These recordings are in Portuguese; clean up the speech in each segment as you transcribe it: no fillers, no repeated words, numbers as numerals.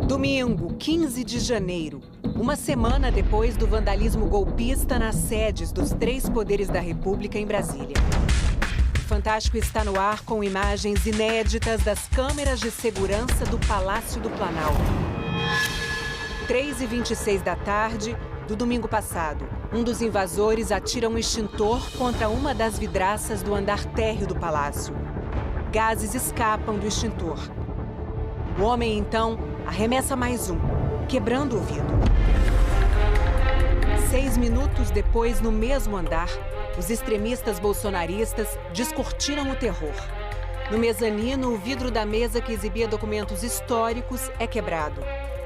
Domingo, 15 de janeiro, uma semana depois do vandalismo golpista nas sedes dos três poderes da República em Brasília. O Fantástico está no ar com imagens inéditas das câmeras de segurança do Palácio do Planalto. 3h26 da tarde do domingo passado, um dos invasores atira um extintor contra uma das vidraças do andar térreo do palácio. Gases escapam do extintor. O homem, então, arremessa mais um, quebrando o vidro. 6 minutos depois, no mesmo andar, os extremistas bolsonaristas descortinam o terror. No mezanino, o vidro da mesa que exibia documentos históricos é quebrado.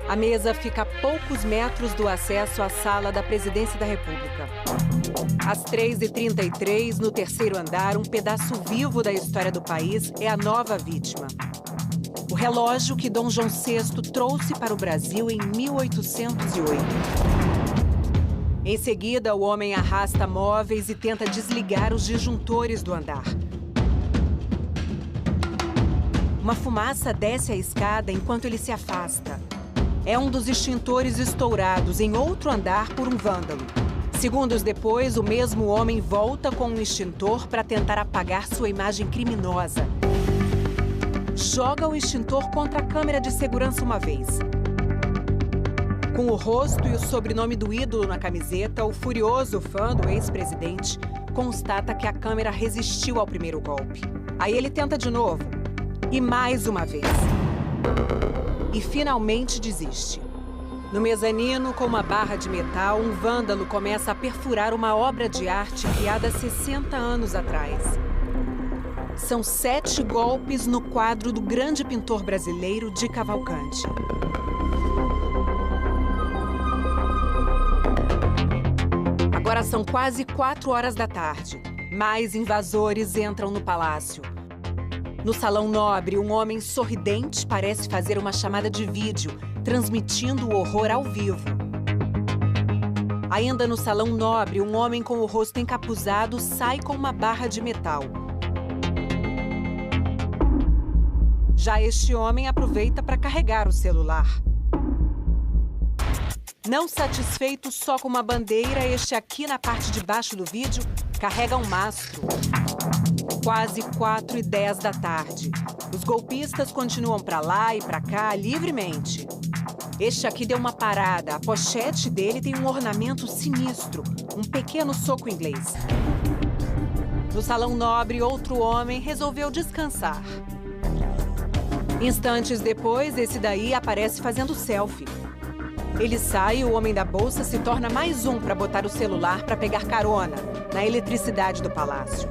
A mesa fica a poucos metros do acesso à sala da Presidência da República. Às 3h33, no terceiro andar, um pedaço vivo da história do país é a nova vítima. O relógio que Dom João VI trouxe para o Brasil em 1808. Em seguida, o homem arrasta móveis e tenta desligar os disjuntores do andar. Uma fumaça desce a escada enquanto ele se afasta. É um dos extintores estourados em outro andar por um vândalo. Segundos depois, o mesmo homem volta com um extintor para tentar apagar sua imagem criminosa. Joga o extintor contra a câmera de segurança uma vez. Com o rosto e o sobrenome do ídolo na camiseta, o furioso fã do ex-presidente constata que a câmera resistiu ao primeiro golpe. Aí ele tenta de novo. E mais uma vez. E finalmente desiste. No mezanino, com uma barra de metal, um vândalo começa a perfurar uma obra de arte criada 60 anos atrás. São 7 golpes no quadro do grande pintor brasileiro de Cavalcante. Agora são quase 4 horas da tarde. Mais invasores entram no palácio. No Salão Nobre, um homem sorridente parece fazer uma chamada de vídeo, transmitindo o horror ao vivo. Ainda no Salão Nobre, um homem com o rosto encapuzado sai com uma barra de metal. Já este homem aproveita para carregar o celular. Não satisfeito só com uma bandeira, este aqui na parte de baixo do vídeo carrega um mastro. Quase 4h10 da tarde. Os golpistas continuam para lá e para cá livremente. Este aqui deu uma parada. A pochete dele tem um ornamento sinistro, um pequeno soco inglês. No Salão Nobre, outro homem resolveu descansar. Instantes depois, esse daí aparece fazendo selfie. Ele sai e o homem da bolsa se torna mais um para botar o celular para pegar carona na eletricidade do palácio.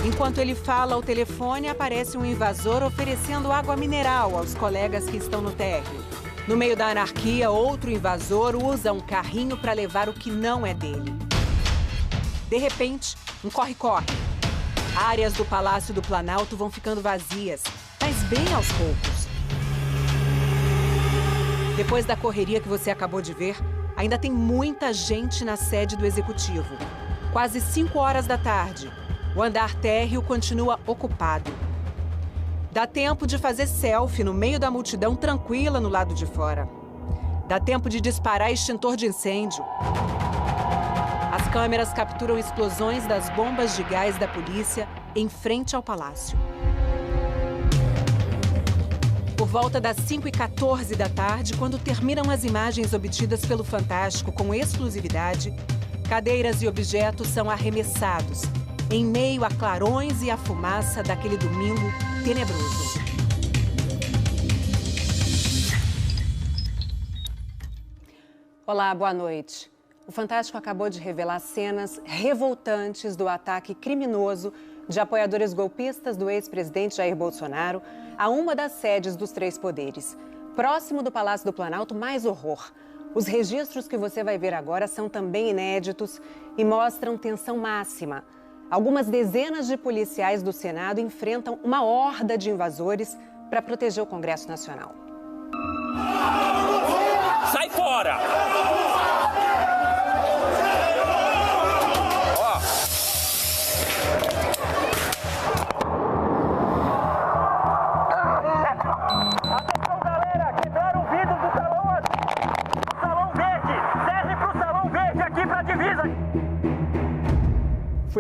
Enquanto ele fala ao telefone, aparece um invasor oferecendo água mineral aos colegas que estão no térreo. No meio da anarquia, outro invasor usa um carrinho para levar o que não é dele. De repente, um corre-corre. Áreas do Palácio do Planalto vão ficando vazias, mas bem aos poucos. Depois da correria que você acabou de ver, ainda tem muita gente na sede do Executivo. Quase 5 horas da tarde. O andar térreo continua ocupado. Dá tempo de fazer selfie no meio da multidão tranquila no lado de fora. Dá tempo de disparar extintor de incêndio. As câmeras capturam explosões das bombas de gás da polícia em frente ao palácio. Por volta das 5h14 da tarde, quando terminam as imagens obtidas pelo Fantástico com exclusividade, cadeiras e objetos são arremessados, em meio a clarões e a fumaça daquele domingo tenebroso. Olá, boa noite. O Fantástico acabou de revelar cenas revoltantes do ataque criminoso de apoiadores golpistas do ex-presidente Jair Bolsonaro a uma das sedes dos três poderes. Próximo do Palácio do Planalto, mais horror. Os registros que você vai ver agora são também inéditos e mostram tensão máxima. Algumas dezenas de policiais do Senado enfrentam uma horda de invasores para proteger o Congresso Nacional. Sai fora! Atenção, galera! Quebraram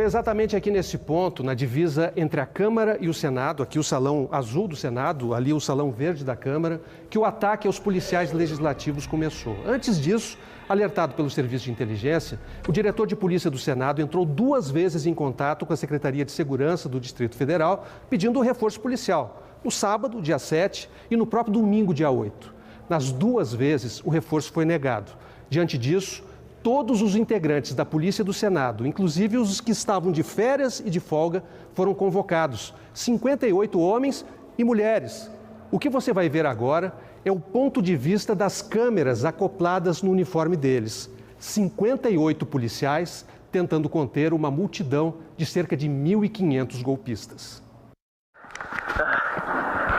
foi exatamente aqui nesse ponto, na divisa entre a Câmara e o Senado, aqui o salão azul do Senado, ali o salão verde da Câmara, que o ataque aos policiais legislativos começou. Antes disso, alertado pelo Serviço de Inteligência, o diretor de Polícia do Senado entrou 2 vezes em contato com a Secretaria de Segurança do Distrito Federal, pedindo um reforço policial, no sábado, dia 7, e no próprio domingo, dia 8. Nas 2 vezes, o reforço foi negado. Diante disso, todos os integrantes da Polícia do Senado, inclusive os que estavam de férias e de folga, foram convocados. 58 homens e mulheres. O que você vai ver agora é o ponto de vista das câmeras acopladas no uniforme deles. 58 policiais tentando conter uma multidão de cerca de 1.500 golpistas.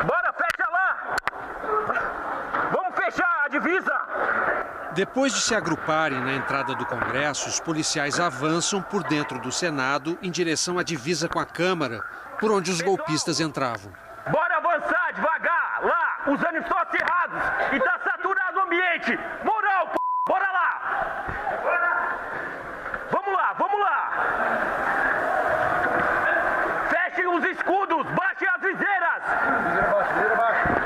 Bora, fecha lá! Vamos fechar a divisa! Depois de se agruparem na entrada do Congresso, os policiais avançam por dentro do Senado em direção à divisa com a Câmara, por onde os golpistas entravam. Bora avançar devagar, lá, usando estoques errados, e tá saturado o ambiente. Moral, p***, bora lá! Vamos lá, vamos lá! Fechem os escudos, baixem as viseiras! Viseira baixa.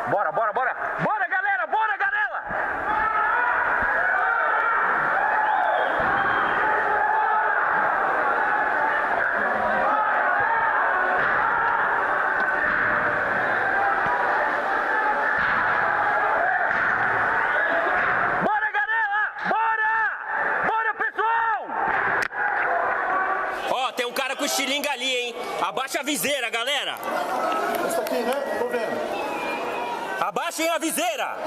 Bora, bora, bora! Bora, galera! Bora, galera! Bora, galera! Bora! Bora, pessoal! Ó, tem um cara com estilingue ali, hein? Abaixa a viseira, galera! Essa aqui, né? Tô vendo. Abaixem a viseira!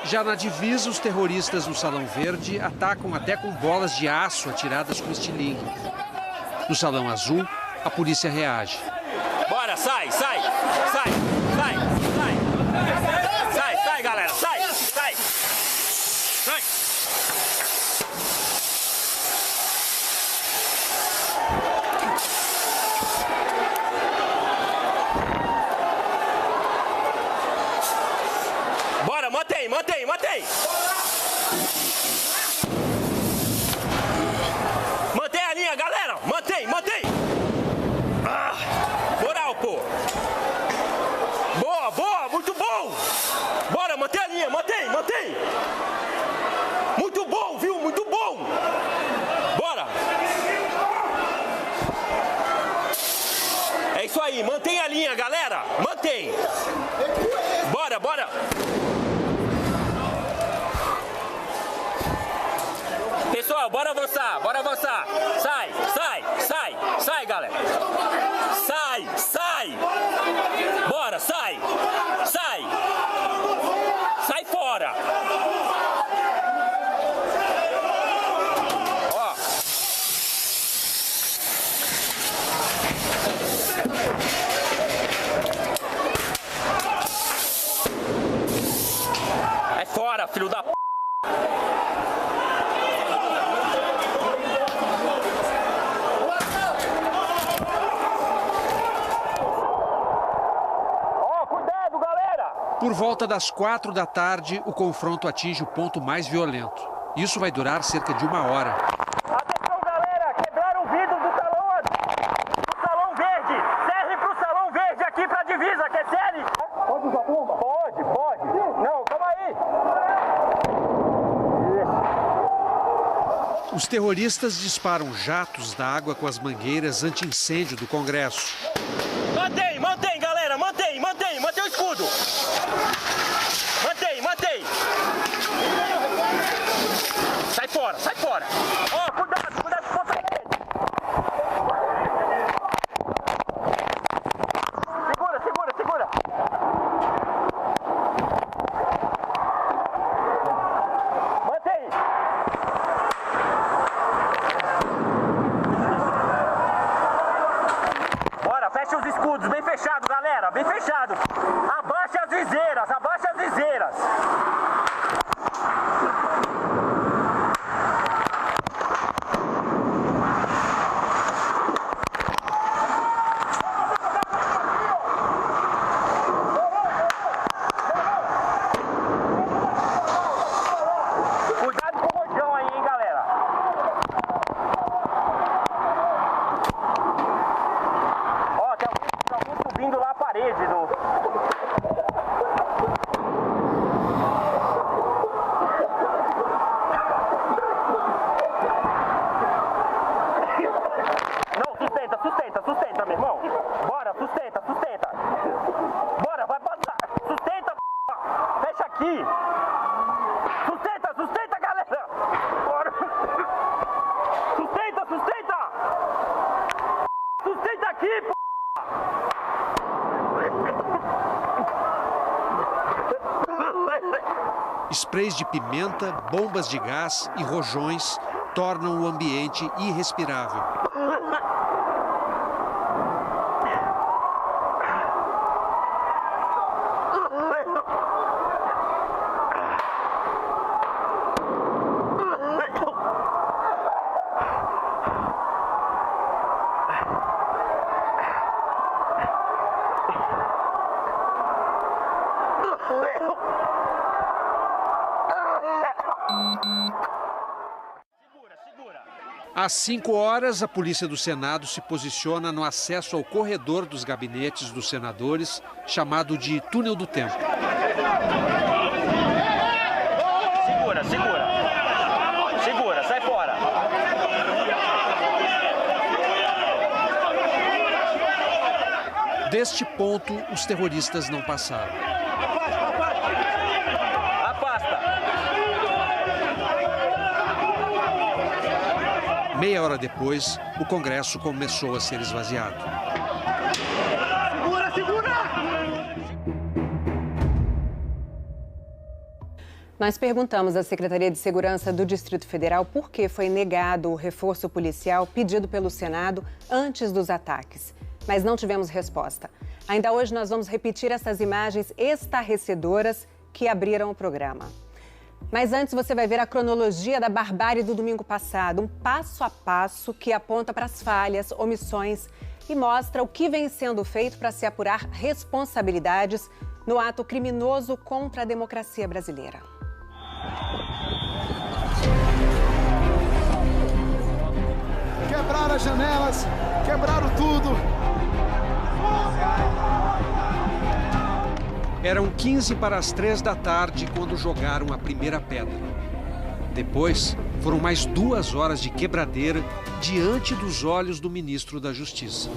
Já na divisa, os terroristas no Salão Verde atacam até com bolas de aço atiradas com estilingue. No Salão Azul, a polícia reage. Bora, sai, sai, sai, sai, sai, sai, sai, galera, sai, sai, sai. Bora, mantém, mantém, mantém. Mantém a linha, galera, mantém, mantém. Moral, pô. Boa, boa, muito bom. Bora, mantém a linha, mantém, mantém. Muito bom, viu? Muito bom. Bora. É isso aí, mantém a linha, galera. Mantém. Bora, bora. Pessoal, bora avançar, bora avançar. Sai, sai, sai, sai, galera. Sai, sai. Bora, sai, sai. Sai fora. Ó. É fora, filho da p***. Por volta das 4 da tarde, o confronto atinge o ponto mais violento. Isso vai durar cerca de 1 hora. Atenção, galera! Quebraram o vidro do salão verde! Serve pro salão verde aqui pra divisa, quer série? Pode usar bomba? Pode, pode! Não, calma aí! Os terroristas disparam jatos d'água com as mangueiras anti-incêndio do Congresso. Mantém, mantém, galera! Mantém, mantém! Mantém o escudo! Mantém, mantém! Sai fora, sai fora! Ó, cuidado, cuidado com o porta-rede! Segura, segura, segura! Mantém! Bora, fecha os escudos, bem fechado, galera, bem fechado! Abaixa as viseiras, abaixa as viseiras! aqui, p***! Sprays de pimenta, bombas de gás e rojões tornam o ambiente irrespirável. Às 5 horas, a Polícia do Senado se posiciona no acesso ao corredor dos gabinetes dos senadores, chamado de Túnel do Tempo. Segura, segura. Segura, sai fora. Deste ponto, os terroristas não passaram. Meia hora depois, o Congresso começou a ser esvaziado. Segura, segura! Nós perguntamos à Secretaria de Segurança do Distrito Federal por que foi negado o reforço policial pedido pelo Senado antes dos ataques, mas não tivemos resposta. Ainda hoje nós vamos repetir essas imagens estarrecedoras que abriram o programa. Mas antes você vai ver a cronologia da barbárie do domingo passado, um passo a passo que aponta para as falhas, omissões e mostra o que vem sendo feito para se apurar responsabilidades no ato criminoso contra a democracia brasileira. Quebraram as janelas, quebraram tudo. Eram 15 para as 3 da tarde quando jogaram a primeira pedra. Depois, foram mais 2 horas de quebradeira diante dos olhos do ministro da Justiça.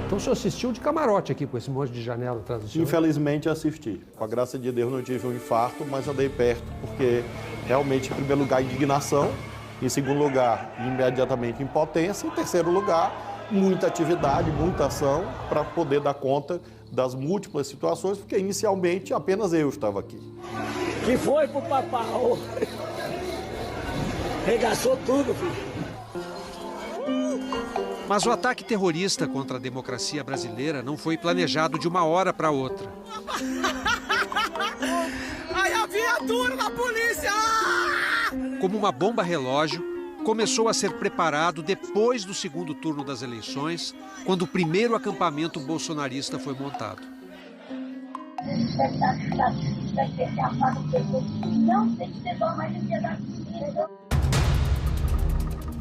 Então o senhor assistiu de camarote aqui com esse monte de janela atrás do senhor? Infelizmente assisti. Com a graça de Deus não tive um infarto, mas andei perto, porque realmente, em primeiro lugar, indignação. Em segundo lugar, imediatamente impotência. Em terceiro lugar, muita atividade, muita ação para poder dar conta das múltiplas situações, porque inicialmente apenas eu estava aqui. Que foi pro papau? Regaçou tudo, filho. Mas o ataque terrorista contra a democracia brasileira não foi planejado de uma hora para outra. Aí a viatura da polícia! Como uma bomba relógio, começou a ser preparado depois do segundo turno das eleições, quando o primeiro acampamento bolsonarista foi montado.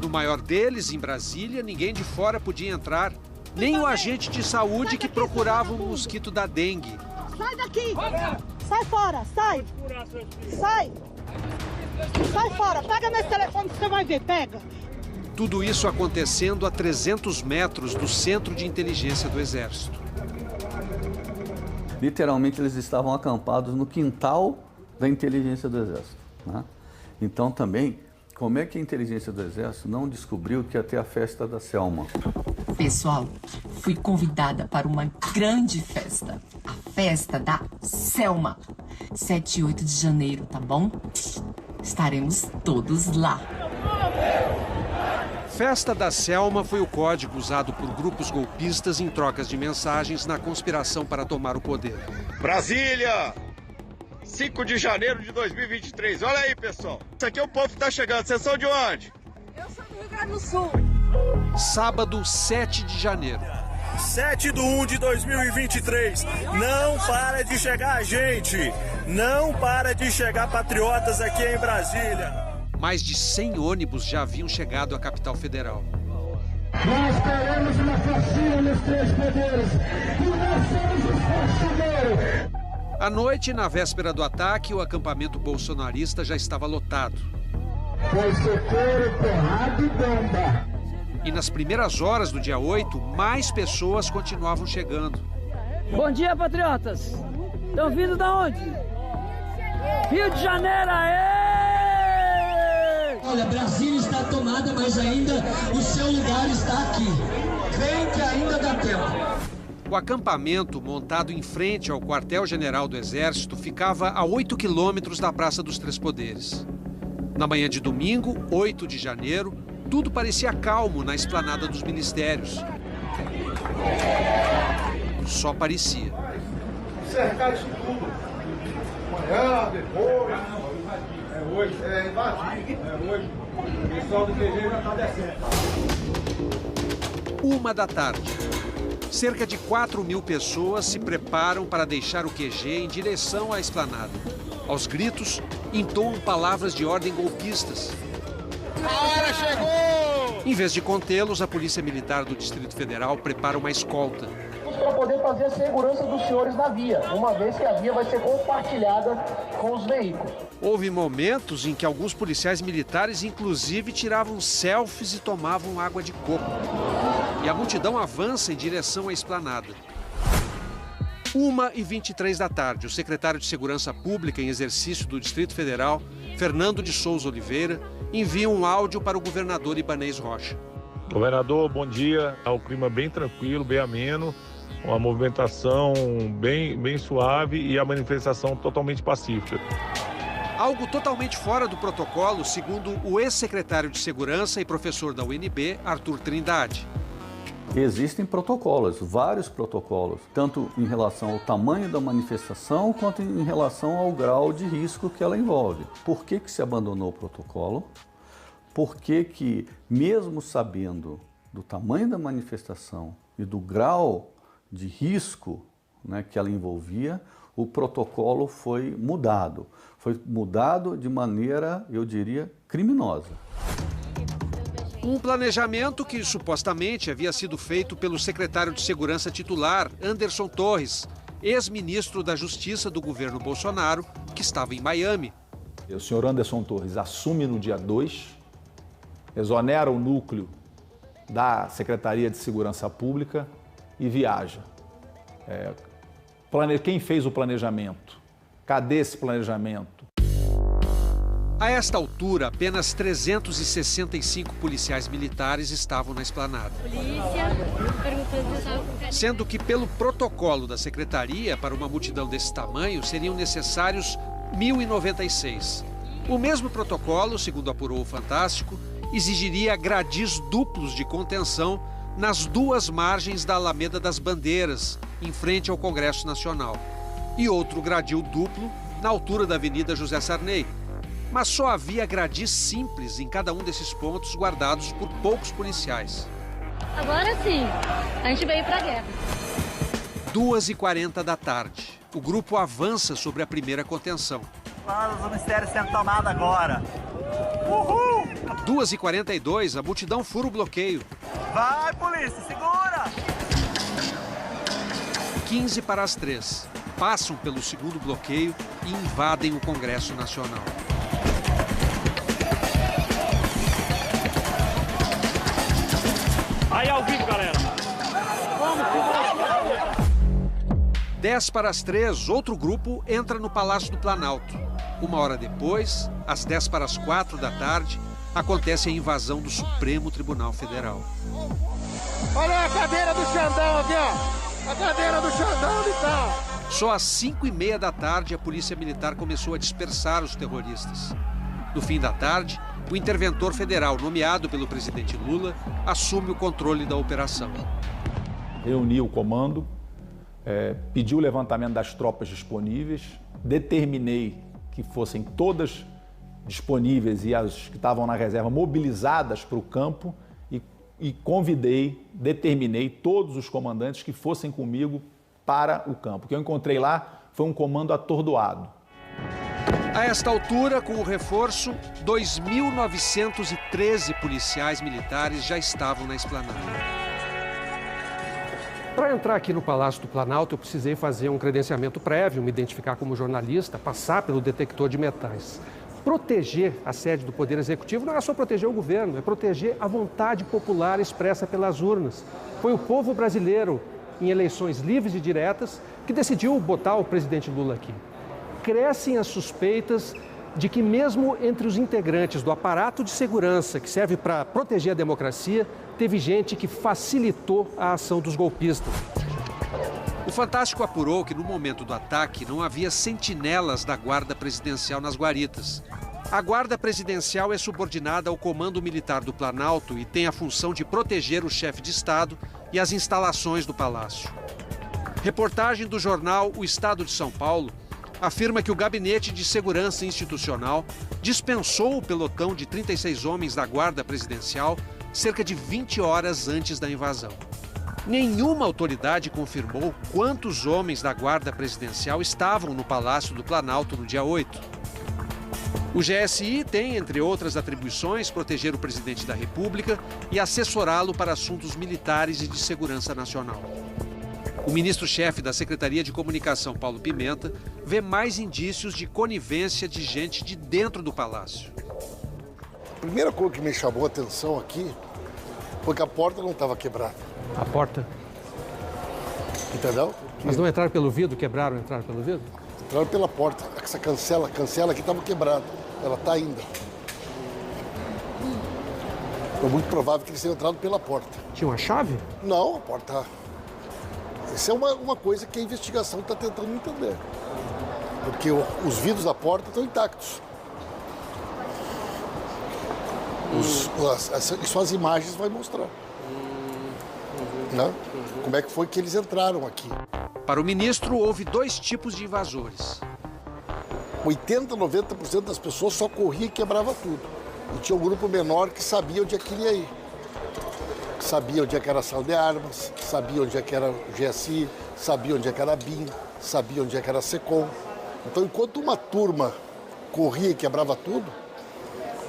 No maior deles, em Brasília, ninguém de fora podia entrar, nem o agente de saúde que procurava o mosquito da dengue. Sai daqui! Sai fora, sai! Sai! Sai fora, pega nesse telefone que você vai ver, pega! Tudo isso acontecendo a 300 metros do Centro de Inteligência do Exército. Literalmente, eles estavam acampados no quintal da inteligência do Exército, né? Então, também, como é que a inteligência do Exército não descobriu que ia ter a festa da Selma? Pessoal, fui convidada para uma grande festa. A festa da Selma. 7 e 8 de janeiro, tá bom? Estaremos todos lá. Festa da Selma foi o código usado por grupos golpistas em trocas de mensagens na conspiração para tomar o poder. Brasília! 5 de janeiro de 2023. Olha aí, pessoal. Isso aqui é o povo que tá chegando. Vocês são de onde? Eu sou do Rio Grande do Sul. Sábado, 7 de janeiro. 7/1 de 2023. Não para de chegar gente. Não para de chegar patriotas aqui em Brasília. Mais de 100 ônibus já haviam chegado à capital federal. Nós queremos uma vacina nos 3 poderes. E nós somos os faxineiros. À noite, na véspera do ataque, o acampamento bolsonarista já estava lotado. Foi socorro, porrada e bomba. E nas primeiras horas do dia 8, mais pessoas continuavam chegando. Bom dia, patriotas. Estão vindo da onde? Rio de Janeiro, aê! Olha, Brasília está tomada nada, mas ainda o seu lugar está aqui. Vem que ainda dá tempo. O acampamento, montado em frente ao quartel-general do Exército, ficava a 8 quilômetros da Praça dos Três Poderes. Na manhã de domingo, 8 de janeiro, tudo parecia calmo na esplanada dos ministérios. Só parecia. Cercar isso tudo. Amanhã, depois. É hoje. É invadir. É hoje. O pessoal do QG já está descendo. 1h. Cerca de 4.000 pessoas se preparam para deixar o QG em direção à esplanada. Aos gritos, entoam palavras de ordem golpistas. A hora chegou! Em vez de contê-los, a Polícia Militar do Distrito Federal prepara uma escolta. Para poder fazer a segurança dos senhores na via, uma vez que a via vai ser compartilhada com os veículos. Houve momentos em que alguns policiais militares, inclusive, tiravam selfies e tomavam água de coco. E a multidão avança em direção à esplanada. 1h23, o secretário de Segurança Pública em exercício do Distrito Federal, Fernando de Souza Oliveira, envia um áudio para o governador Ibanez Rocha. Governador, bom dia. O clima bem tranquilo, bem ameno, uma movimentação bem suave e a manifestação totalmente pacífica. Algo totalmente fora do protocolo, segundo o ex-secretário de Segurança e professor da UNB, Arthur Trindade. Existem protocolos, vários protocolos, tanto em relação ao tamanho da manifestação quanto em relação ao grau de risco que ela envolve. Por que se abandonou o protocolo? Por que, mesmo sabendo do tamanho da manifestação e do grau de risco, né, que ela envolvia, o protocolo foi mudado. Foi mudado de maneira, eu diria, criminosa. Um planejamento que supostamente havia sido feito pelo secretário de Segurança titular, Anderson Torres, ex-ministro da Justiça do governo Bolsonaro, que estava em Miami. O senhor Anderson Torres assume no dia 2, exonera o núcleo da Secretaria de Segurança Pública e viaja. Quem fez o planejamento? Cadê esse planejamento? A esta altura, apenas 365 policiais militares estavam na esplanada. Sendo que, pelo protocolo da Secretaria, para uma multidão desse tamanho, seriam necessários 1.096. O mesmo protocolo, segundo apurou o Fantástico, exigiria gradis duplos de contenção nas duas margens da Alameda das Bandeiras, em frente ao Congresso Nacional, e outro gradil duplo na altura da Avenida José Sarney. Mas só havia gradis simples em cada um desses pontos, guardados por poucos policiais. Agora sim, a gente veio para a guerra. 2h40. O grupo avança sobre a primeira contenção. Planos do Ministério sendo tomado agora. Uhul! 2h42, a multidão fura o bloqueio. Vai, polícia, segura! 2:15. Passam pelo segundo bloqueio e invadem o Congresso Nacional. Aí ao vivo, galera. 2:10, outro grupo entra no Palácio do Planalto. 1 hora depois, às 2:10, acontece a invasão do Supremo Tribunal Federal. Olha a cadeira do Xandão aqui, ó. A cadeira do Xandão, onde tá? Só às 5:30, a Polícia Militar começou a dispersar os terroristas. No fim da tarde, o interventor federal, nomeado pelo presidente Lula, assume o controle da operação. Reuni o comando, pedi o levantamento das tropas disponíveis, determinei que fossem todas disponíveis e as que estavam na reserva mobilizadas para o campo e determinei todos os comandantes que fossem comigo para o campo. O que eu encontrei lá foi um comando atordoado. A esta altura, com o reforço, 2.913 policiais militares já estavam na esplanada. Para entrar aqui no Palácio do Planalto, eu precisei fazer um credenciamento prévio, me identificar como jornalista, passar pelo detector de metais. Proteger a sede do Poder Executivo não é só proteger o governo, é proteger a vontade popular expressa pelas urnas. Foi o povo brasileiro, em eleições livres e diretas, que decidiu botar o presidente Lula aqui. Crescem as suspeitas de que mesmo entre os integrantes do aparato de segurança que serve para proteger a democracia, teve gente que facilitou a ação dos golpistas. O Fantástico apurou que no momento do ataque não havia sentinelas da Guarda Presidencial nas guaritas. A Guarda Presidencial é subordinada ao Comando Militar do Planalto e tem a função de proteger o chefe de Estado e as instalações do Palácio. Reportagem do jornal O Estado de São Paulo afirma que o Gabinete de Segurança Institucional dispensou o pelotão de 36 homens da Guarda Presidencial cerca de 20 horas antes da invasão. Nenhuma autoridade confirmou quantos homens da Guarda Presidencial estavam no Palácio do Planalto no dia 8. O GSI tem, entre outras atribuições, proteger o presidente da República e assessorá-lo para assuntos militares e de segurança nacional. O ministro-chefe da Secretaria de Comunicação, Paulo Pimenta, vê mais indícios de conivência de gente de dentro do Palácio. A primeira coisa que me chamou a atenção aqui foi que a porta não estava quebrada. A porta? Entendeu? Mas não entraram pelo vidro? Entraram pelo vidro? Entraram pela porta. Essa cancela aqui estava quebrada. Ela está ainda. É muito provável que eles tenham entrado pela porta. Tinha uma chave? Não, a porta... Isso é uma coisa que a investigação está tentando entender. Porque os vidros da porta estão intactos. Isso as imagens vai mostrar. Né? Como é que foi que eles entraram aqui? Para o ministro, houve dois tipos de invasores. 80%, 90% das pessoas só corria e quebrava tudo. E tinha um grupo menor que sabia onde é que ele ia ir. Sabia onde é que era a sala de armas, sabia onde é que era o GSI, sabia onde é que era a BIM, sabia onde é que era a SECOM. Então, enquanto uma turma corria e quebrava tudo,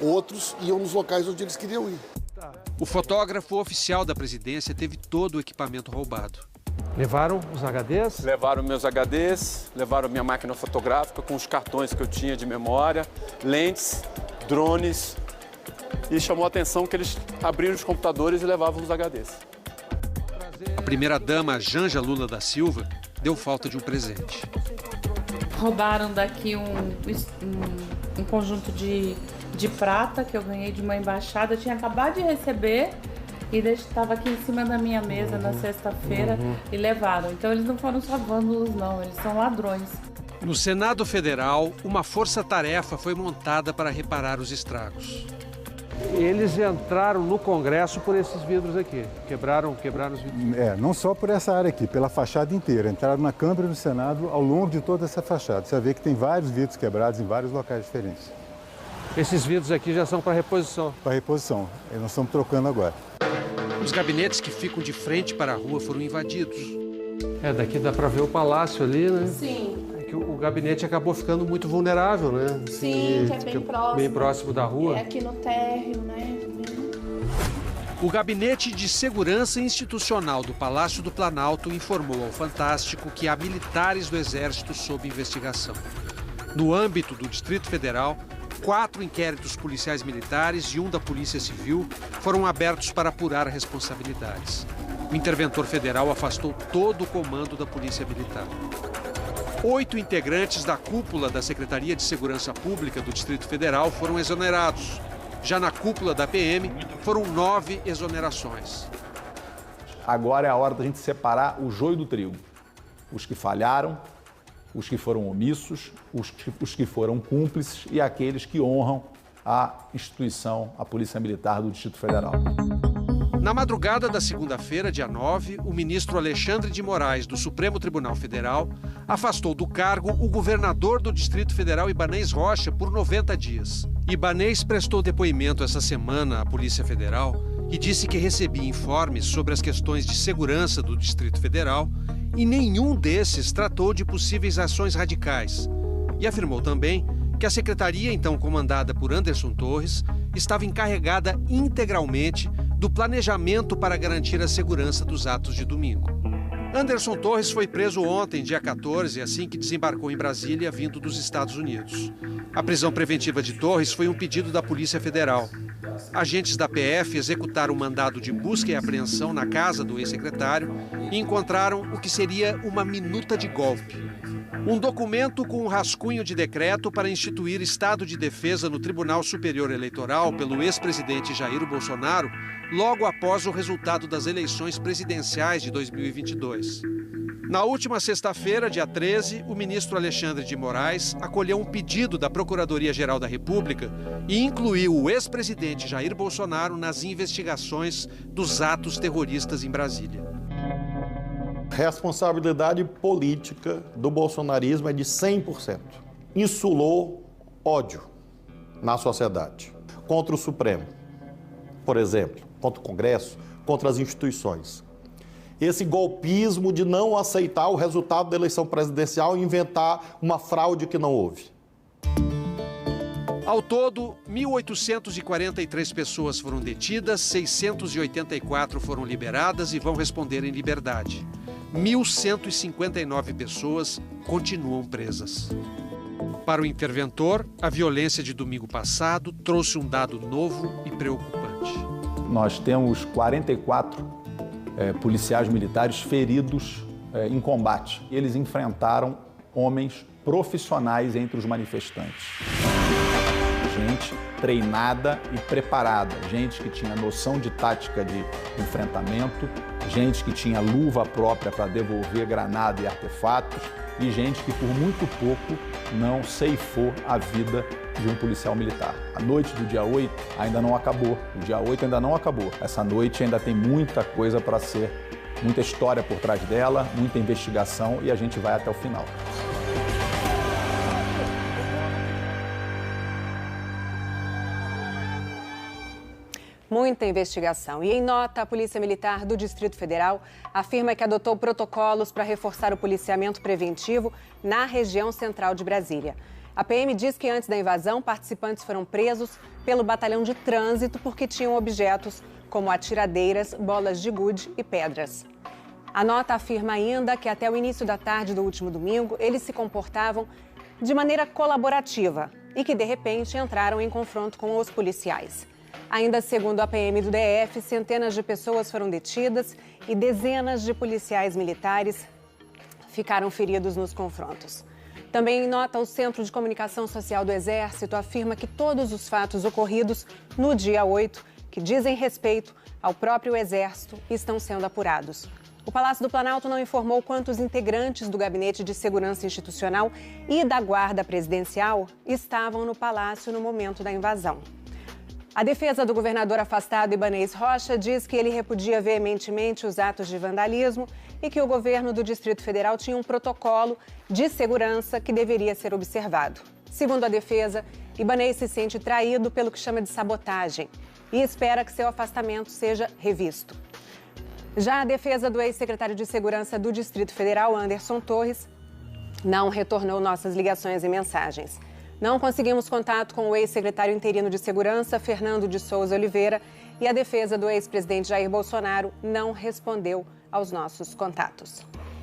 outros iam nos locais onde eles queriam ir. O fotógrafo oficial da presidência teve todo o equipamento roubado. Levaram os HDs? Levaram meus HDs, levaram minha máquina fotográfica com os cartões que eu tinha de memória, lentes, drones. E chamou a atenção que eles abriram os computadores e levavam os HDs. A primeira-dama, Janja Lula da Silva, deu falta de um presente. Roubaram daqui um conjunto de prata que eu ganhei de uma embaixada. Eu tinha acabado de receber e estava aqui em cima da minha mesa na sexta-feira e levaram. Então eles não foram só vândalos, não, eles são ladrões. No Senado Federal, uma força-tarefa foi montada para reparar os estragos. Eles entraram no Congresso por esses vidros aqui, quebraram os vidros. Não só por essa área aqui, pela fachada inteira. Entraram na Câmara e no Senado ao longo de toda essa fachada. Você vai ver que tem vários vidros quebrados em vários locais diferentes. Esses vidros aqui já são para reposição? Para reposição. Nós estamos trocando agora. Os gabinetes que ficam de frente para a rua foram invadidos. Daqui dá para ver o palácio ali, né? Sim. Que o gabinete acabou ficando muito vulnerável, né? Sim, que é bem próximo. Bem próximo da rua. É aqui no térreo, né? O Gabinete de Segurança Institucional do Palácio do Planalto informou ao Fantástico que há militares do Exército sob investigação. No âmbito do Distrito Federal, 4 inquéritos policiais militares e um da Polícia Civil foram abertos para apurar responsabilidades. O interventor federal afastou todo o comando da Polícia Militar. 8 integrantes da cúpula da Secretaria de Segurança Pública do Distrito Federal foram exonerados. Já na cúpula da PM, foram 9 exonerações. Agora é a hora da gente separar o joio do trigo. Os que falharam, os que foram omissos, os que foram cúmplices e aqueles que honram a instituição, a Polícia Militar do Distrito Federal. Na madrugada da segunda-feira, dia 9, o ministro Alexandre de Moraes, do Supremo Tribunal Federal, afastou do cargo o governador do Distrito Federal, Ibanez Rocha, por 90 dias. Ibanez prestou depoimento essa semana à Polícia Federal e disse que recebia informes sobre as questões de segurança do Distrito Federal e nenhum desses tratou de possíveis ações radicais. E afirmou também que a secretaria, então comandada por Anderson Torres, estava encarregada integralmente do planejamento para garantir a segurança dos atos de domingo. Anderson Torres foi preso ontem, dia 14, assim que desembarcou em Brasília, vindo dos Estados Unidos. A prisão preventiva de Torres foi um pedido da Polícia Federal. Agentes da PF executaram um mandado de busca e apreensão na casa do ex-secretário e encontraram o que seria uma minuta de golpe. Um documento com um rascunho de decreto para instituir estado de defesa no Tribunal Superior Eleitoral pelo ex-presidente Jair Bolsonaro, logo após o resultado das eleições presidenciais de 2022. Na última sexta-feira, dia 13, o ministro Alexandre de Moraes acolheu um pedido da Procuradoria-Geral da República e incluiu o ex-presidente Jair Bolsonaro nas investigações dos atos terroristas em Brasília. Responsabilidade política do bolsonarismo é de 100%. Insulou ódio na sociedade. Contra o Supremo, por exemplo, contra o Congresso, contra as instituições. Esse golpismo de não aceitar o resultado da eleição presidencial e inventar uma fraude que não houve. Ao todo, 1.843 pessoas foram detidas, 684 foram liberadas e vão responder em liberdade. 1.159 pessoas continuam presas. Para o interventor, a violência de domingo passado trouxe um dado novo e preocupante. Nós temos 44 policiais militares feridos em combate. Eles enfrentaram homens profissionais entre os manifestantes. Gente treinada e preparada, gente que tinha noção de tática de enfrentamento, gente que tinha luva própria para devolver granada e artefatos e gente que por muito pouco não ceifou a vida de um policial militar. A noite do dia 8 ainda não acabou, o dia 8 ainda não acabou. Essa noite ainda tem muita coisa para ser, muita história por trás dela, muita investigação e a gente vai até o final. Muita investigação. E em nota, a Polícia Militar do Distrito Federal afirma que adotou protocolos para reforçar o policiamento preventivo na região central de Brasília. A PM diz que antes da invasão, participantes foram presos pelo batalhão de trânsito porque tinham objetos como atiradeiras, bolas de gude e pedras. A nota afirma ainda que até o início da tarde do último domingo, eles se comportavam de maneira colaborativa e que, de repente, entraram em confronto com os policiais. Ainda segundo a PM do DF, centenas de pessoas foram detidas e dezenas de policiais militares ficaram feridos nos confrontos. Também em nota, o Centro de Comunicação Social do Exército afirma que todos os fatos ocorridos no dia 8, que dizem respeito ao próprio Exército, estão sendo apurados. O Palácio do Planalto não informou quantos integrantes do Gabinete de Segurança Institucional e da Guarda Presidencial estavam no palácio no momento da invasão. A defesa do governador afastado Ibanez Rocha diz que ele repudia veementemente os atos de vandalismo e que o governo do Distrito Federal tinha um protocolo de segurança que deveria ser observado. Segundo a defesa, Ibanez se sente traído pelo que chama de sabotagem e espera que seu afastamento seja revisto. Já a defesa do ex-secretário de Segurança do Distrito Federal, Anderson Torres, não retornou nossas ligações e mensagens. Não conseguimos contato com o ex-secretário interino de Segurança, Fernando de Souza Oliveira, e a defesa do ex-presidente Jair Bolsonaro não respondeu aos nossos contatos.